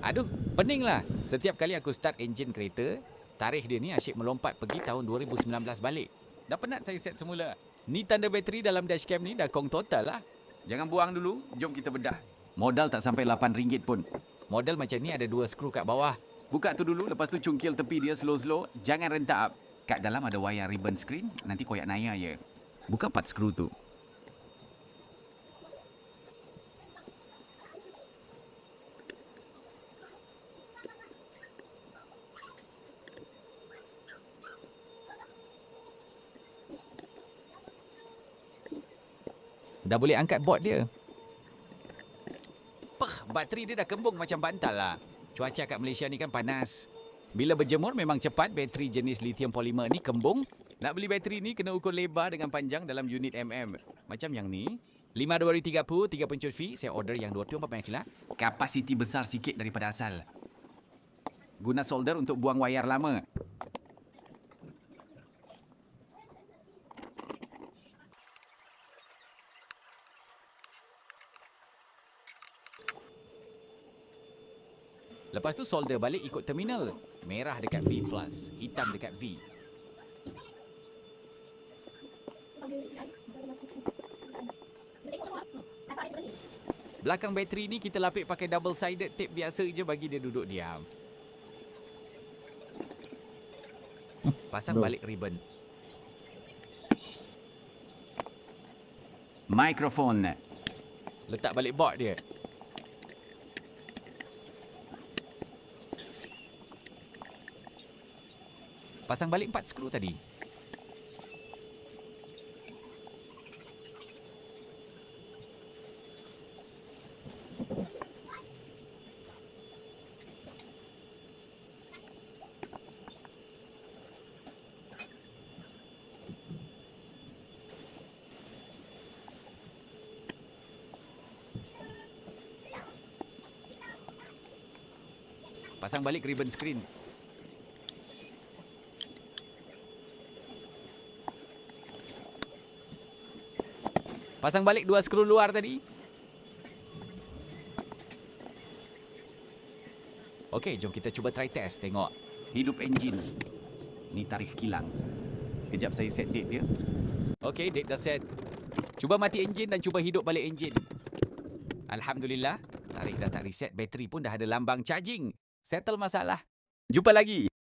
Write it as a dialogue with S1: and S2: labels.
S1: Aduh, pening lah. Setiap kali aku start enjin kereta, tarikh dia ni asyik melompat pergi tahun 2019 balik. Dah penat saya set semula. Ni tanda bateri dalam dashcam ni dah kong total lah.
S2: Jangan buang dulu, jom kita bedah. Modal tak sampai RM8 pun.
S1: Model macam ni ada 2 skru kat bawah.
S2: Buka tu dulu, lepas tu cungkil tepi dia slow-slow. Jangan rentap. Kat dalam ada wayar ribbon screen, nanti koyak naya je. Buka 4 skru tu.
S1: Dah boleh angkat board dia. Bateri dia dah kembung macam bantal lah. Cuaca kat Malaysia ni kan panas. Bila berjemur memang cepat bateri jenis lithium polymer ni kembung. Nak beli bateri ni kena ukur lebar dengan panjang dalam unit mm. Macam yang ni. 5230, 3 pencut fee. Saya order yang 24 banyak celah.
S2: Kapasiti besar sikit daripada asal. Guna solder untuk buang wayar lama.
S1: Lepas tu solder balik ikut terminal. Merah dekat V+, hitam dekat V. Belakang bateri ni kita lapik pakai double sided tape biasa je bagi dia duduk diam. Pasang balik ribbon.
S2: Mikrofon.
S1: Letak balik board dia. Pasang balik 4 skru tadi. Pasang balik ribbon screen. Pasang balik 2 skru luar tadi. Okey, jom kita cuba try test. Tengok.
S2: Hidup enjin. Ni tarikh kilang. Kejap saya set date dia.
S1: Okey, date dah set. Cuba mati enjin dan cuba hidup balik enjin. Alhamdulillah, tarikh dah tak reset. Bateri pun dah ada lambang charging. Settle masalah. Jumpa lagi.